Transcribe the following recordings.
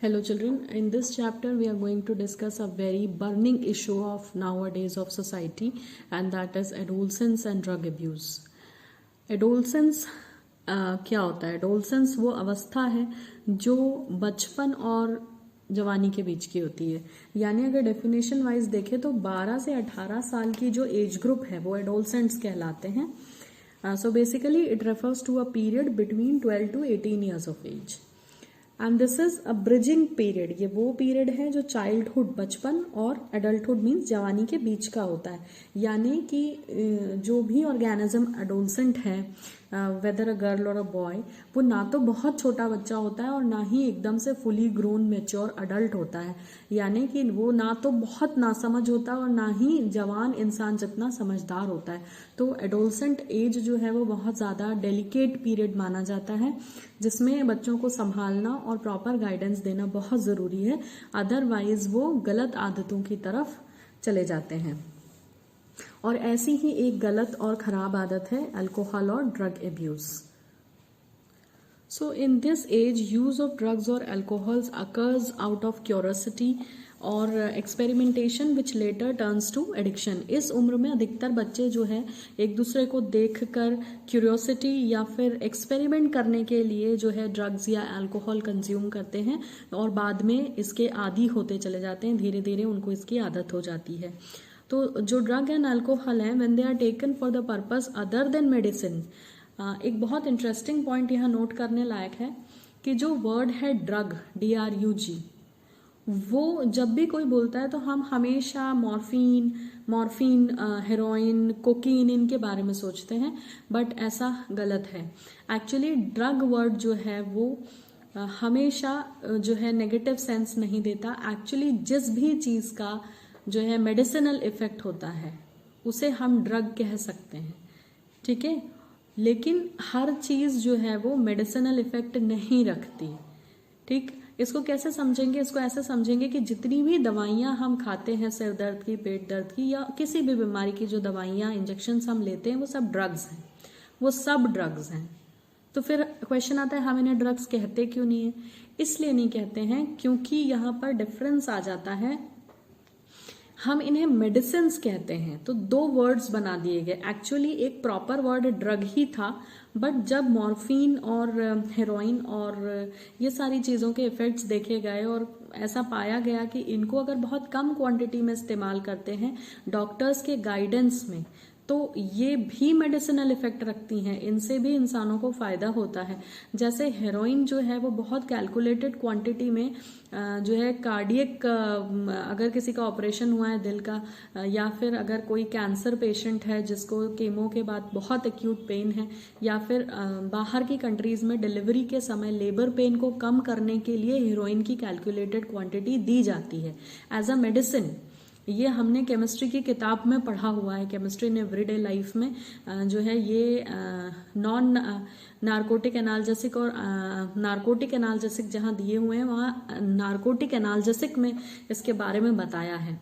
Hello children, in this chapter we are going to discuss a very burning issue of nowadays of society, and that is adolescence and drug abuse. Adolescence क्या होता है? Adolescence वो अवस्था है जो बचपन और जवानी के बीच की होती है। यानी अगर डेफिनेशन वाइज देखें तो 12 से 18 साल की जो एज ग्रुप है वो एडोलसेंट्स कहलाते हैं। So basically it refers to a period between 12 to 18 years of age. And this is a bridging period. ये वो पीरियड है जो चाइल्डहुड बचपन और एडल्टहुड मीन्स जवानी के बीच का होता है। यानी कि जो भी ऑर्गेनिज्म एडोलसेंट है, वेदर अ गर्ल और अ बॉय, वो ना तो बहुत छोटा बच्चा होता है और ना ही एकदम से फुली ग्रोन मेच्योर अडल्ट होता है। यानी कि वो ना तो बहुत नासमझ होता है और ना ही जवान इंसान जितना समझदार होता है। तो एडोलसेंट एज जो है वो बहुत ज़्यादा डेलिकेट पीरियड माना जाता है, जिसमें बच्चों को संभालना और प्रॉपर गाइडेंस देना बहुत ज़रूरी है, अदरवाइज वो गलत आदतों की तरफ चले जाते हैं। और ऐसी ही एक गलत और ख़राब आदत है अल्कोहल और drug abuse. So in this age use of drugs और alcohols occurs out of curiosity और experimentation which later turns to addiction. इस उम्र में अधिकतर बच्चे जो है एक दूसरे को देखकर क्यूरियोसिटी या फिर एक्सपेरिमेंट करने के लिए जो है ड्रग्स या अल्कोहल कंज्यूम करते हैं और बाद में इसके आदी होते चले जाते हैं। धीरे धीरे उनको इसकी आदत हो जाती है। तो जो ड्रग एंड अल्कोहल है, when they are taken for the purpose other than medicine, एक बहुत इंटरेस्टिंग पॉइंट यहाँ नोट करने लायक है कि जो वर्ड है ड्रग, DRUG, वो जब भी कोई बोलता है तो हम हमेशा मॉर्फिन, हेरोइन, कोकीन इनके बारे में सोचते हैं, बट ऐसा गलत है। एक्चुअली ड्रग वर्ड जो है वो हमेशा जो है नेगेटिव सेंस नहीं देता। एक्चुअली जिस भी चीज़ का जो है मेडिसिनल इफेक्ट होता है उसे हम ड्रग कह सकते हैं, ठीक है। लेकिन हर चीज़ जो है वो मेडिसिनल इफेक्ट नहीं रखती, ठीक। इसको कैसे समझेंगे? इसको ऐसे समझेंगे कि जितनी भी दवाइयाँ हम खाते हैं, सिर दर्द की, पेट दर्द की या किसी भी बीमारी की जो दवाइयाँ, इंजेक्शन्स हम लेते हैं, वो सब ड्रग्स हैं, वो सब ड्रग्स हैं। तो फिर क्वेश्चन आता है हम इन्हें ड्रग्स कहते क्यों नहीं है? इसलिए नहीं कहते हैं क्योंकि यहाँ पर डिफरेंस आ जाता है। हम इन्हें मेडिसिन्स कहते हैं तो दो वर्ड्स बना दिए गए। एक्चुअली एक प्रॉपर वर्ड ड्रग ही था, बट जब मॉर्फिन और हेरोइन और ये सारी चीज़ों के इफेक्ट्स देखे गए और ऐसा पाया गया कि इनको अगर बहुत कम क्वांटिटी में इस्तेमाल करते हैं डॉक्टर्स के गाइडेंस में, तो ये भी मेडिसिनल इफेक्ट रखती हैं, इनसे भी इंसानों को फ़ायदा होता है। जैसे हेरोइन जो है वो बहुत कैलकुलेटेड क्वांटिटी में जो है कार्डियक, अगर किसी का ऑपरेशन हुआ है दिल का, या फिर अगर कोई कैंसर पेशेंट है जिसको कीमो के बाद बहुत एक्यूट पेन है, या फिर बाहर की कंट्रीज़ में डिलीवरी के समय लेबर पेन को कम करने के लिए हेरोइन की कैलकुलेटेड क्वांटिटी दी जाती है एज अ मेडिसिन। ये हमने केमिस्ट्री की किताब में पढ़ा हुआ है, केमिस्ट्री इन एवरीडे लाइफ में जो है ये नॉन नारकोटिक एनाल्जेसिक और नारकोटिक एनाल्जेसिक जहाँ दिए हुए हैं वहाँ नारकोटिक एनाल्जेसिक में इसके बारे में बताया है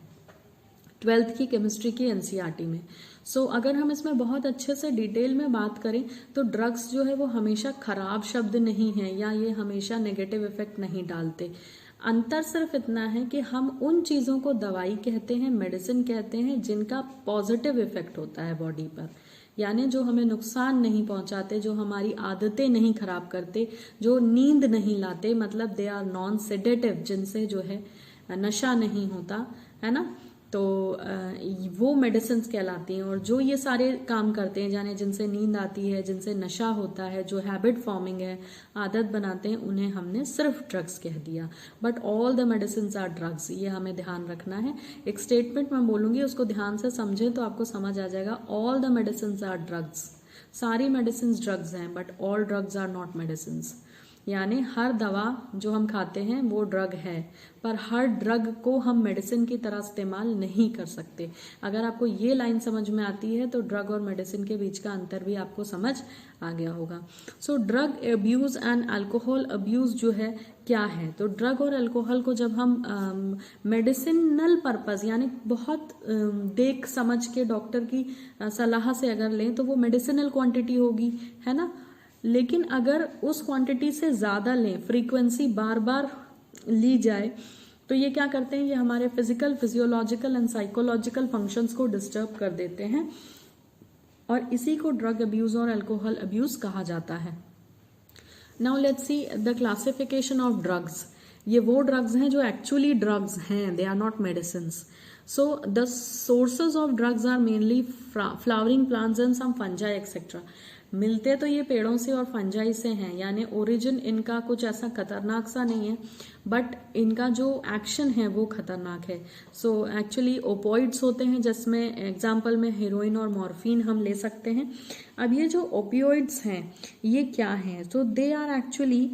12th की केमिस्ट्री की NCERT में। सो अगर हम इसमें बहुत अच्छे से डिटेल में बात करें तो ड्रग्स जो है वो हमेशा खराब शब्द नहीं है या ये हमेशा नेगेटिव इफेक्ट नहीं डालते। अंतर सिर्फ इतना है कि हम उन चीज़ों को दवाई कहते हैं, मेडिसिन कहते हैं, जिनका पॉजिटिव इफेक्ट होता है बॉडी पर, यानी जो हमें नुकसान नहीं पहुंचाते, जो हमारी आदतें नहीं खराब करते, जो नींद नहीं लाते, मतलब दे आर नॉन सेडेटिव, जिनसे जो है नशा नहीं होता है ना, तो वो मेडिसिन्स कहलाती हैं। और जो ये सारे काम करते हैं, जाने जिनसे नींद आती है, जिनसे नशा होता है, जो हैबिट फॉर्मिंग है, आदत बनाते हैं, उन्हें हमने सिर्फ ड्रग्स कह दिया। But all the medicines are drugs, ये हमें ध्यान रखना है। एक स्टेटमेंट मैं बोलूँगी, उसको ध्यान से समझें तो आपको समझ आ जाएगा। All the medicines are drugs, सारी मेडिसिन्स ड्रग्स हैं, but all drugs are not medicines. यानी हर दवा जो हम खाते हैं वो ड्रग है, पर हर ड्रग को हम मेडिसिन की तरह इस्तेमाल नहीं कर सकते। अगर आपको ये लाइन समझ में आती है तो ड्रग और मेडिसिन के बीच का अंतर भी आपको समझ आ गया होगा। So drug abuse and alcohol abuse जो है क्या है? तो ड्रग और अल्कोहल को जब हम मेडिसिनल पर्पस यानी बहुत देख समझ के डॉक्टर की सलाह से अगर लें तो वो मेडिसिनल क्वांटिटी होगी, है ना। लेकिन अगर उस क्वांटिटी से ज़्यादा लें, फ्रीक्वेंसी बार बार ली जाए तो ये क्या करते हैं, ये हमारे physical, physiological and psychological functions को डिस्टर्ब कर देते हैं, और इसी को ड्रग अब्यूज और अल्कोहल अब्यूज कहा जाता है। Now let's see the classification of drugs. ये वो ड्रग्स हैं जो एक्चुअली ड्रग्स हैं, they are not medicines. So the sources of drugs are mainly flowering plants and some fungi etcetera. मिलते तो ये पेड़ों से और फंजाई से हैं, यानी ओरिजिन इनका कुछ ऐसा खतरनाक सा नहीं है, बट इनका जो एक्शन है वो खतरनाक है। सो एक्चुअली ओपोइड्स होते हैं, जिसमें एग्जाम्पल में हेरोइन और मॉर्फिन हम ले सकते हैं। अब ये जो ओपियोइड्स हैं ये क्या हैं, तो they are actually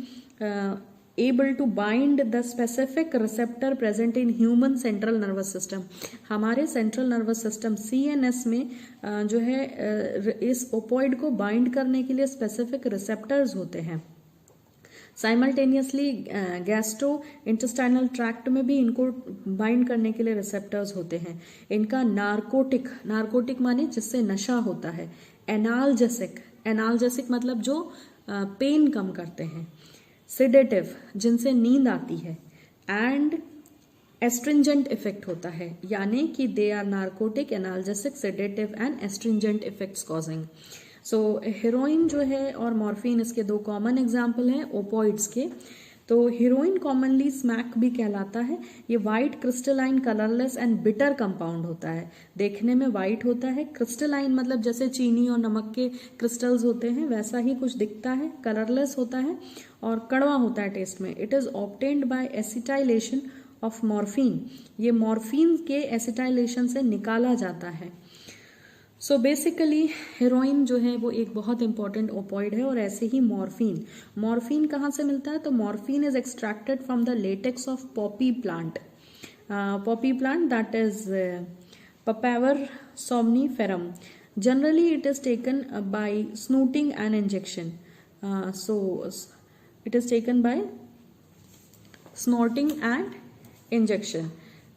able to bind the specific receptor present in human central nervous system। हमारे सेंट्रल नर्वस सिस्टम CNS में जो है इस ओपोइड को बाइंड करने के लिए स्पेसिफिक रिसेप्टर्स होते हैं। साइमल्टेनियसली गैस्ट्रो इंटेस्टाइनल ट्रैक्ट में भी इनको बाइंड करने के लिए रिसेप्टर्स होते हैं। इनका नार्कोटिक माने जिससे नशा होता है। एनाल्जेसिक मतलब जो पेन कम करते हैं। सिडेटिव जिनसे नींद आती है। एंड एस्ट्रिंजेंट इफेक्ट होता है, यानी कि they are narcotic, analgesic, sedative and astringent effects causing. So heroin जो है और मॉर्फिन इसके दो कॉमन एग्जाम्पल हैं ओपोइड्स के। तो हीरोइन कॉमनली स्मैक भी कहलाता है। ये white crystalline colourless and bitter compound होता है, देखने में व्हाइट होता है। क्रिस्टलाइन मतलब जैसे चीनी और नमक के क्रिस्टल्स होते हैं वैसा ही कुछ दिखता है, कलरलेस होता है और कड़वा होता है टेस्ट में। It is obtained by acetylation of morphine. ये मॉर्फिन के एसिटाइलेशन से निकाला जाता है। सो बेसिकली हेरोइन जो है वो एक बहुत इंपॉर्टेंट ओपोइड है, और ऐसे ही मॉर्फिन कहाँ से मिलता है, तो morphine is extracted from the latex of poppy plant that is papaver somniferum. Generally it is taken by snorting and injection. So it is taken by snorting and injection,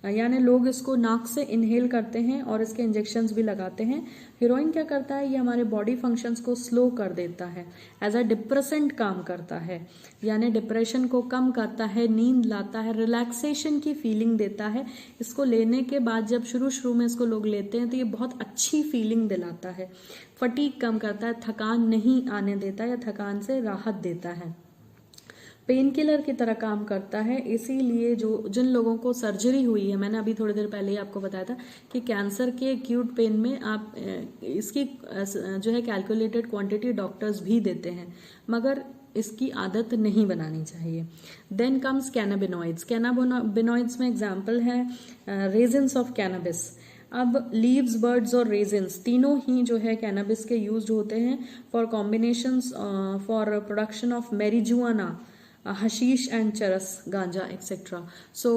यानी लोग इसको नाक से इनहेल करते हैं और इसके इंजेक्शंस भी लगाते हैं। हीरोइन क्या करता है, ये हमारे बॉडी फंक्शंस को स्लो कर देता है, एज अ डिप्रेसेंट काम करता है, यानी डिप्रेशन को कम करता है, नींद लाता है, रिलैक्सेशन की फीलिंग देता है। इसको लेने के बाद जब शुरू में इसको लोग लेते हैं तो ये बहुत अच्छी फीलिंग दिलाता है, फटीग कम करता है, थकान नहीं आने देता या थकान से राहत देता है, पेन किलर की तरह काम करता है। इसीलिए जिन लोगों को सर्जरी हुई है, मैंने अभी थोड़ी देर पहले ही आपको बताया था कि कैंसर के एक्यूट पेन में आप इसकी जो है कैलकुलेटेड क्वांटिटी डॉक्टर्स भी देते हैं, मगर इसकी आदत नहीं बनानी चाहिए। Then comes cannabinoids. कैनाबिनॉइड्स में एग्जाम्पल है रेजिन्स ऑफ कैनाबिस। अब लीव्स, बर्ड्स और रेजिन्स तीनों ही जो है कैनाबिस के यूज्ड होते हैं for combinations for production of marijuana, hashish and charas, ganja etcetera. So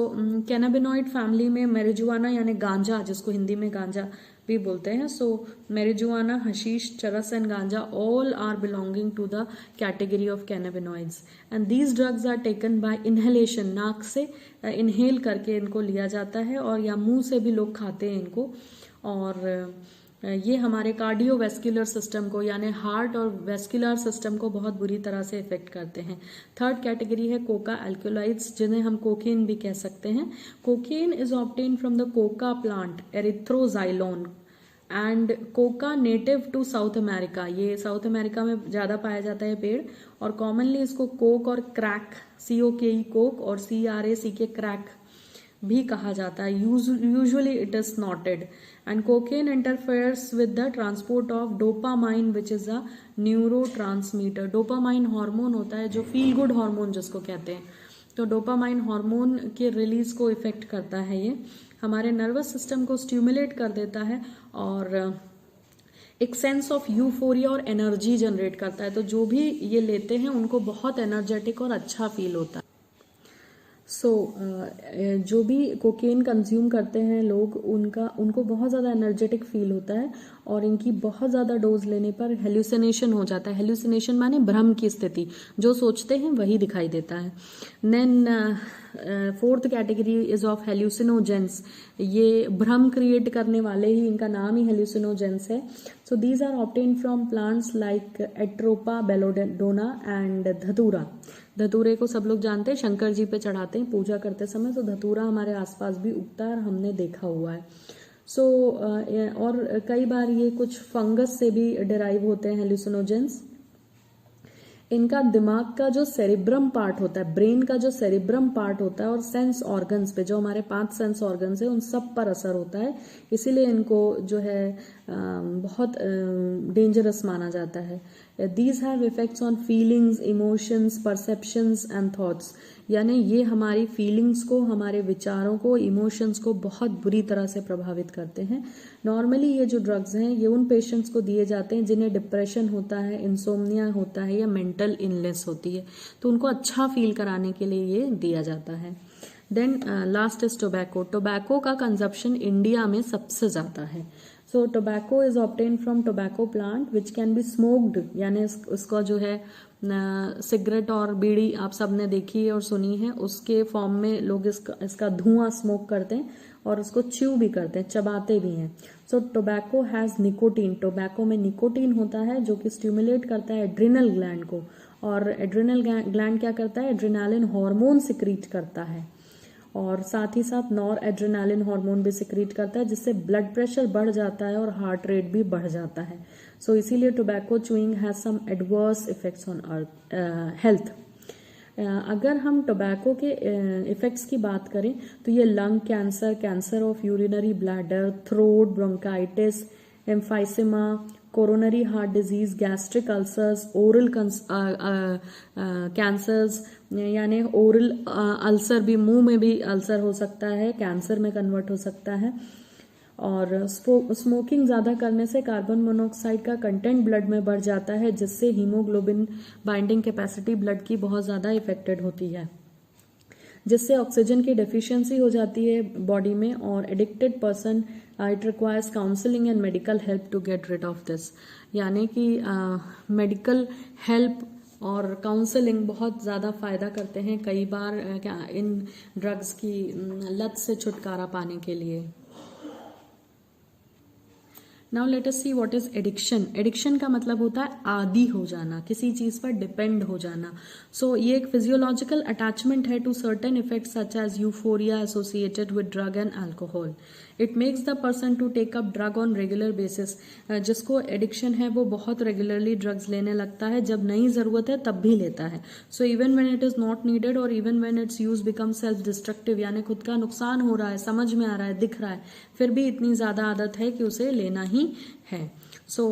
cannabinoid family में मैरिजुआना यानी गांजा, जिसको हिंदी में गांजा भी बोलते हैं, so marijuana, hashish, charas and ganja all are belonging to the category of cannabinoids, and these drugs are taken by inhalation. नाक से इनहेल करके इनको लिया जाता है, और या मुंह से भी लोग खाते हैं इनको, और ये हमारे कार्डियोवैस्कुलर सिस्टम को यानी हार्ट और वैस्कुलर सिस्टम को बहुत बुरी तरह से इफेक्ट करते हैं। थर्ड कैटेगरी है कोका अल्कोलाइड्स, जिन्हें हम कोकेन भी कह सकते हैं। Cocaine is obtain from the coca plant erythroxylon, and coca native to South America. ये साउथ अमेरिका में ज्यादा पाया जाता है पेड़, और कॉमनली इसको कोक और क्रैक, COKE कोक और CRACK क्रैक भी कहा जाता है। Usually it is स्नॉटेड, and cocaine interferes with the transport of dopamine which is a neurotransmitter. Dopamine hormone होता है जो फील गुड हार्मोन जिसको कहते हैं, तो डोपामाइन हार्मोन के रिलीज को इफेक्ट करता है। ये हमारे नर्वस सिस्टम को स्टिमुलेट कर देता है और एक सेंस ऑफ यूफोरिया और एनर्जी जनरेट करता है। तो जो भी ये लेते हैं उनको बहुत एनर्जेटिक और अच्छा फील होता है। जो भी कोकेन कंज्यूम करते हैं लोग, उनको बहुत ज़्यादा एनर्जेटिक फील होता है, और इनकी बहुत ज़्यादा डोज लेने पर हेल्यूसिनेशन हो जाता है। हेल्यूसिनेशन माने भ्रम की स्थिति, जो सोचते हैं वही दिखाई देता है। Then fourth category is of hallucinogens. ये भ्रम क्रिएट करने वाले ही, इनका नाम ही हेल्यूसिनोजेंस है। So these are obtain from plants like atropa belladonna and dhatura. धतूरे को सब लोग जानते हैं, शंकर जी पे चढ़ाते हैं पूजा करते समय, तो धतूरा हमारे आसपास भी उगता है और हमने देखा हुआ है। सो और कई बार ये कुछ फंगस से भी डिराइव होते हैं हेलुसिनोजेंस। इनका दिमाग का जो सेरिब्रम पार्ट होता है, ब्रेन का जो सेरिब्रम पार्ट होता है और सेंस ऑर्गन्स पे, जो हमारे 5 सेंस ऑर्गन्स है उन सब पर असर होता है, इसीलिए इनको जो है बहुत डेंजरस माना जाता है। These have effects on feelings, emotions, perceptions and thoughts, यानी ये हमारी फीलिंग्स को, हमारे विचारों को, इमोशंस को बहुत बुरी तरह से प्रभावित करते हैं। नॉर्मली ये जो ड्रग्स हैं ये उन पेशेंट्स को दिए जाते हैं जिन्हें डिप्रेशन होता है, इंसोम्निया होता है या मेंटल इलनेस होती है, तो उनको अच्छा फील कराने के लिए ये दिया जाता है। Then last is tobacco. Tobacco का कंजप्शन इंडिया में सबसे ज्यादा है। So tobacco is obtain from tobacco plant which can be smoked, यानी उसका जो है सिगरेट और बीड़ी आप सबने देखी है और सुनी है, उसके फॉर्म में लोग इसका धुआं स्मोक करते हैं और उसको च्यू भी करते हैं, चबाते भी हैं। सो टोबैको हैज निकोटीन, टोबैको में निकोटीन होता है जो कि स्टिमुलेट करता है एड्रिनल ग्लैंड को, और एड्रिनल ग्लैंड क्या करता है, एड्रिनालिन हार्मोन सिक्रीट करता है, और साथ ही साथ नॉर एड्रेनालिन हार्मोन भी सिक्रीट करता है, जिससे ब्लड प्रेशर बढ़ जाता है और हार्ट रेट भी बढ़ जाता है। सो इसीलिए tobacco chewing has some adverse effects on health. अगर हम टोबैको के इफेक्ट्स की बात करें तो ये lung cancer, cancer of urinary bladder, throat, bronchitis, emphysema, coronary heart disease, gastric ulcers, oral cancers, यानी ओरल अल्सर भी, मुंह में भी अल्सर हो सकता है, कैंसर में कन्वर्ट हो सकता है। और स्मोकिंग ज़्यादा करने से कार्बन मोनोऑक्साइड का कंटेंट ब्लड में बढ़ जाता है, जिससे हीमोग्लोबिन बाइंडिंग कैपेसिटी ब्लड की बहुत ज़्यादा इफेक्टेड होती है, जिससे ऑक्सीजन की डेफिशिएंसी हो जाती है बॉडी में, और addicted person it requires counselling and medical help to get rid of this, यानी कि मेडिकल हेल्प और काउंसलिंग बहुत ज़्यादा फ़ायदा करते हैं कई बार इन ड्रग्स की लत से छुटकारा पाने के लिए। Now let us see what is addiction. Addiction का मतलब होता है आदी हो जाना, किसी चीज पर डिपेंड हो जाना। सो ये एक फिजियोलॉजिकल अटैचमेंट है to certain effects such as euphoria associated with drug and alcohol. It makes the person to take up drug on regular basis. जिसको एडिक्शन है वो बहुत रेगुलरली ड्रग्स लेने लगता है, जब नहीं जरूरत है तब भी लेता है। So even when it is not needed और even when its use become self destructive, यानी खुद का नुकसान हो रहा है, समझ में आ रहा है, दिख रहा है, फिर भी इतनी ज्यादा आदत है कि उसे लेना ही है। सो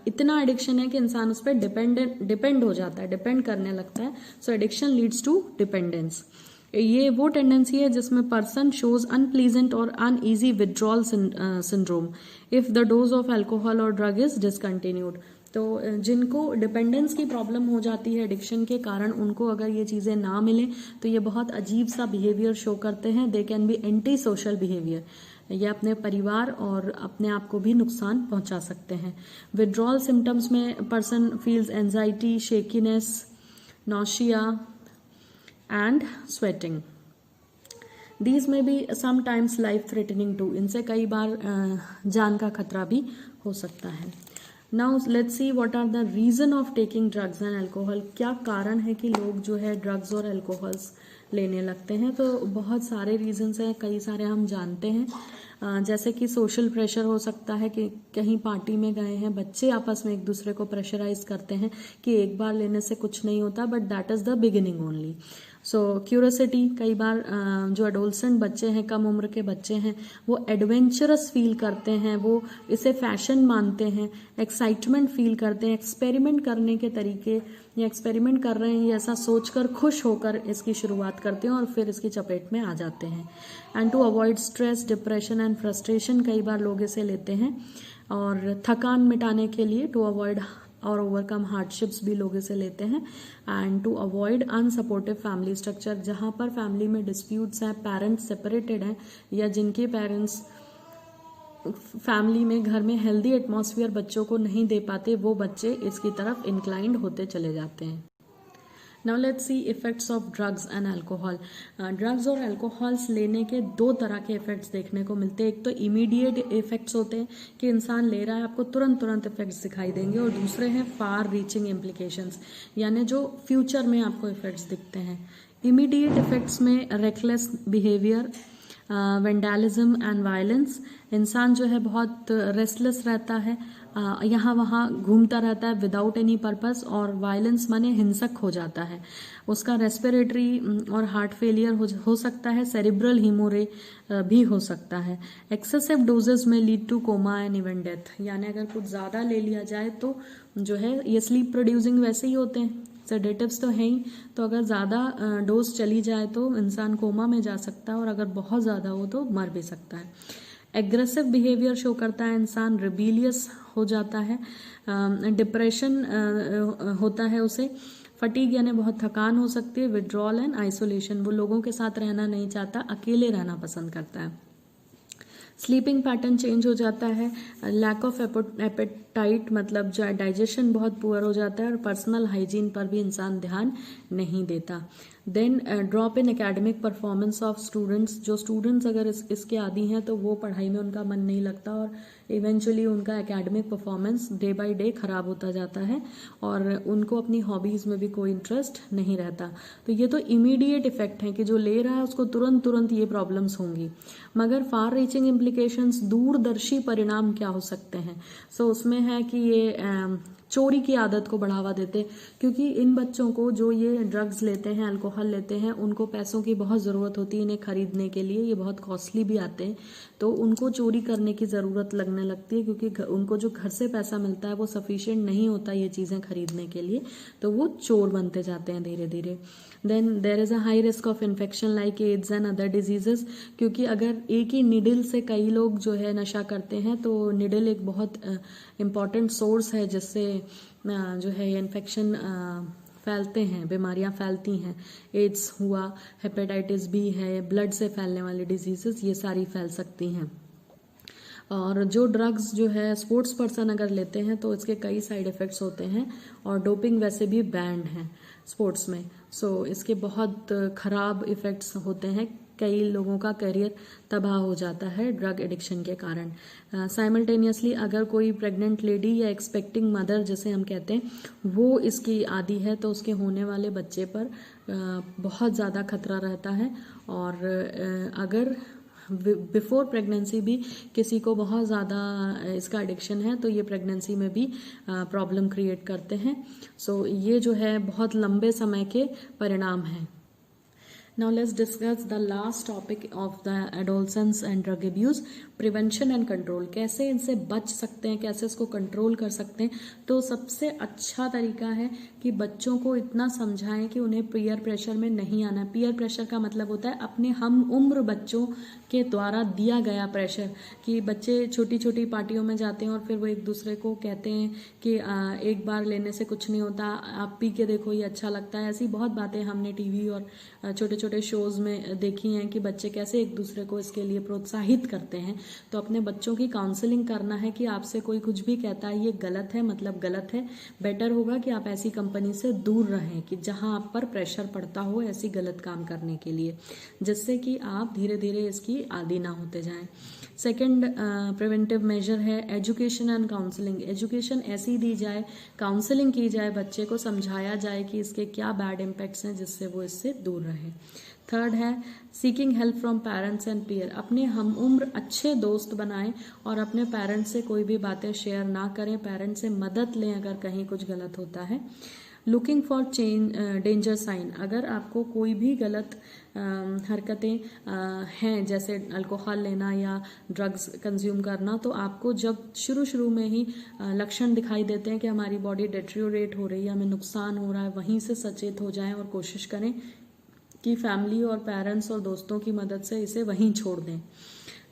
इतना एडिक्शन है कि इंसान उस पर डिपेंड हो जाता है, डिपेंड करने लगता है। सो एडिक्शन लीड्स टू डिपेंडेंस। ये वो टेंडेंसी है जिसमें पर्सन शोज अनप्लीजेंट और uneasy withdrawal syndrome if the dose of alcohol और ड्रग इज डिसकंटिन्यूड। तो जिनको डिपेंडेंस की प्रॉब्लम हो जाती है एडिक्शन के कारण, उनको अगर ये चीज़ें ना मिले तो ये बहुत अजीब सा बिहेवियर शो करते हैं। They can be anti social behaviour, ये अपने परिवार और अपने आप को भी नुकसान पहुंचा सकते हैं। विड्रॉल सिम्टम्स में person feels anxiety, shakiness, nausea and sweating. These may be sometimes life threatening too, इनसे कई बार जान का खतरा भी हो सकता है। Now let's see what are the reason of taking drugs and alcohol. क्या कारण है कि लोग जो है ड्रग्स और अल्कोहल्स लेने लगते हैं? तो बहुत सारे रीजंस हैं, कई सारे हम जानते हैं। जैसे कि सोशल प्रेशर हो सकता है कि कहीं पार्टी में गए हैं, बच्चे आपस में एक दूसरे को प्रेशराइज करते हैं कि एक बार लेने से कुछ नहीं होता, but that is the beginning only. So curiosity, कई बार जो एडोलसेंट बच्चे हैं, कम उम्र के बच्चे हैं, वो एडवेंचरस फील करते हैं, वो इसे फैशन मानते हैं, एक्साइटमेंट फील करते हैं, एक्सपेरिमेंट करने के तरीके या एक्सपेरिमेंट कर रहे हैं ऐसा सोचकर खुश होकर इसकी शुरुआत करते हैं और फिर इसकी चपेट में आ जाते हैं। And to avoid stress, depression and frustration, कई बार लोग इसे लेते हैं। और थकान मिटाने के लिए, टू अवॉइड और ओवरकम हार्डशिप्स भी लोग इसे लेते हैं। And to avoid unsupportive family structure, जहां पर फैमिली में डिस्प्यूट्स हैं, पेरेंट्स सेपरेटेड हैं, या जिनके पेरेंट्स फैमिली में, घर में हेल्दी एटमॉस्फेयर बच्चों को नहीं दे पाते, वो बच्चे इसकी तरफ इंक्लाइंड होते चले जाते हैं। Now let's C effects of drugs and alcohol. Drugs और अल्कोहल्स लेने के दो तरह के इफेक्ट्स देखने को मिलते हैं। एक तो इमीडिएट इफेक्ट्स होते हैं कि इंसान ले रहा है, आपको तुरंत तुरंत इफेक्ट्स दिखाई देंगे, और दूसरे हैं फार रीचिंग इम्प्लीकेशंस, यानी जो फ्यूचर में आपको इफेक्ट्स दिखते हैं। इमीडिएट इफेक्ट्स में रेकलेस बिहेवियर, वेंडालिज्म एंड वायलेंस। इंसान जो है बहुत रेस्टलेस रहता है, यहाँ वहाँ घूमता रहता है विदाउट एनी पर्पस, और वायलेंस माने हिंसक हो जाता है। उसका रेस्पिरेटरी और हार्ट फेलियर हो सकता है, सेरिब्रल हीमोरे भी हो सकता है। एक्सेसिव डोजेस में lead two comma and even death, यानी अगर कुछ ज़्यादा ले लिया जाए तो जो है ये स्लीप प्रोड्यूसिंग वैसे ही होते हैं, सेडेटिव्स तो है ही, तो अगर ज़्यादा डोज चली जाए तो इंसान कोमा में जा सकता है, और अगर बहुत ज़्यादा हो तो मर भी सकता है। एग्रेसिव बिहेवियर शो करता है, इंसान रिबेलियस हो जाता है, डिप्रेशन होता है उसे, फटीग यानी बहुत थकान हो सकती है, विड्रॉल एंड आइसोलेशन, वो लोगों के साथ रहना नहीं चाहता, अकेले रहना पसंद करता है। स्लीपिंग पैटर्न चेंज हो जाता है, लैक ऑफ एपेटाइट मतलब जो डाइजेशन बहुत पुअर हो जाता है, और पर्सनल हाइजीन पर भी इंसान ध्यान नहीं देता। Then drop in academic performance of students, जो स्टूडेंट्स अगर इसके आदी हैं तो वो पढ़ाई में उनका मन नहीं लगता, और इवेंचुअली उनका academic performance day by day खराब होता जाता है, और उनको अपनी हॉबीज़ में भी कोई इंटरेस्ट नहीं रहता। तो ये तो इमीडिएट इफेक्ट है कि जो ले रहा है उसको तुरंत तुरंत ये प्रॉब्लम्स होंगी, मगर फार रीचिंग इम्प्लीकेशंस, दूरदर्शी परिणाम क्या हो सकते हैं। सो उसमें है कि ये चोरी की आदत को बढ़ावा देते, क्योंकि इन बच्चों को जो ये ड्रग्स लेते हैं, अल्कोहल लेते हैं, उनको पैसों की बहुत ज़रूरत होती है इन्हें खरीदने के लिए, ये बहुत कॉस्टली भी आते हैं, तो उनको चोरी करने की ज़रूरत लगने लगती है, क्योंकि उनको जो घर से पैसा मिलता है वो सफिशिएंट नहीं होता ये चीज़ें खरीदने के लिए, तो वो चोर बनते जाते हैं धीरे धीरे। Then there is a high risk of infection like AIDS and other diseases, क्योंकि अगर एक ही निडल से कई लोग जो है नशा करते हैं, तो निडल एक बहुत इम्पॉर्टेंट सोर्स है जिससे जो है इन्फेक्शन फैलते हैं, बीमारियां फैलती हैं। एड्स हुआ, हेपेटाइटिस बी है, ब्लड से फैलने वाली डिजीजेस, ये सारी फैल सकती हैं। और जो ड्रग्स जो है स्पोर्ट्स पर्सन अगर लेते हैं तो इसके कई साइड इफ़ेक्ट्स होते हैं, और डोपिंग वैसे भी बैंड है स्पोर्ट्स में, सो इसके बहुत ख़राब इफ़ेक्ट्स होते हैं, कई लोगों का करियर तबाह हो जाता है ड्रग एडिक्शन के कारण। साइमल्टेनियसली अगर कोई प्रेग्नेंट लेडी या एक्सपेक्टिंग मदर जिसे हम कहते हैं वो इसकी आदी है, तो उसके होने वाले बच्चे पर बहुत ज़्यादा खतरा रहता है, और अगर बिफोर प्रेगनेंसी भी किसी को बहुत ज़्यादा इसका एडिक्शन है तो ये प्रेगनेंसी में भी प्रॉब्लम क्रिएट करते हैं। सो ये जो है बहुत लंबे समय के परिणाम हैं। Now let's discuss the last topic of the adolescence and drug abuse, prevention and control. कैसे इनसे बच सकते हैं, कैसे इसको कंट्रोल कर सकते हैं। तो सबसे अच्छा तरीका है कि बच्चों को इतना समझाएं कि उन्हें पीयर प्रेशर में नहीं आना। पीयर प्रेशर का मतलब होता है अपने हम उम्र बच्चों के द्वारा दिया गया प्रेशर, कि बच्चे छोटी छोटी पार्टियों में जाते हैं और फिर वो एक दूसरे को कहते हैं कि एक बार लेने से कुछ नहीं होता, आप पी के देखो ये अच्छा लगता है। ऐसी बहुत बातें हमने टीवी और छोटे छोटे शोज में देखी हैं कि बच्चे कैसे एक दूसरे को इसके लिए प्रोत्साहित करते हैं। तो अपने बच्चों की काउंसलिंग करना है कि आपसे कोई कुछ भी कहता है ये गलत है, मतलब गलत है। बेटर होगा कि आप ऐसी कंपनी से दूर रहें कि जहां आप पर प्रेशर पड़ता हो ऐसी गलत काम करने के लिए, जिससे कि आप धीरे धीरे इसकी आदी ना होते जाएं। सेकंड प्रिवेंटिव मेजर है एजुकेशन एंड काउंसलिंग। एजुकेशन ऐसी दी जाए, काउंसलिंग की जाए, बच्चे को समझाया जाए कि इसके क्या बैड इम्पैक्ट्स हैं, जिससे वो इससे दूर रहे। थर्ड है seeking help from parents and peer. अपने हम उम्र अच्छे दोस्त बनाएं और अपने पेरेंट्स से कोई भी बातें शेयर ना करें, पेरेंट्स से मदद लें अगर कहीं कुछ गलत होता है। Looking for change danger sign. अगर आपको कोई भी गलत हरकतें हैं, जैसे अल्कोहल लेना या ड्रग्स कंज्यूम करना, तो आपको जब शुरू में ही लक्षण दिखाई देते हैं कि हमारी बॉडी डेट्रियोरेट हो रही है, हमें नुकसान हो रहा है, वहीं से सचेत हो जाएं और कोशिश करें कि फैमिली और पेरेंट्स और दोस्तों की मदद से इसे वहीं छोड़ दें।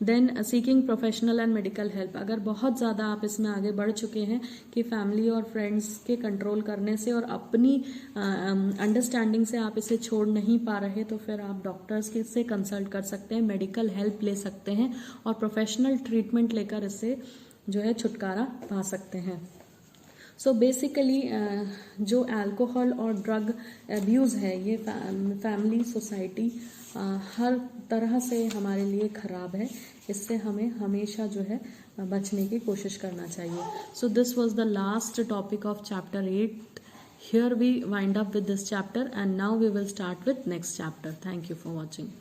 Then seeking professional and medical help. अगर बहुत ज़्यादा आप इसमें आगे बढ़ चुके हैं कि फैमिली और फ्रेंड्स के कंट्रोल करने से और अपनी अंडरस्टैंडिंग से आप इसे छोड़ नहीं पा रहे, तो फिर आप डॉक्टर्स से कंसल्ट कर सकते हैं, मेडिकल हेल्प ले सकते हैं और प्रोफेशनल ट्रीटमेंट लेकर इससे जो है छुटकारा पा सकते हैं। सो बेसिकली जो अल्कोहल और ड्रग अब्यूज़ है ये फैमिली सोसाइटी हर तरह से हमारे लिए ख़राब है। इससे हमें हमेशा जो है बचने की कोशिश करना चाहिए। So this was the last topic of chapter 8. Here we wind up with this chapter and now we will start with next chapter. Thank you for watching.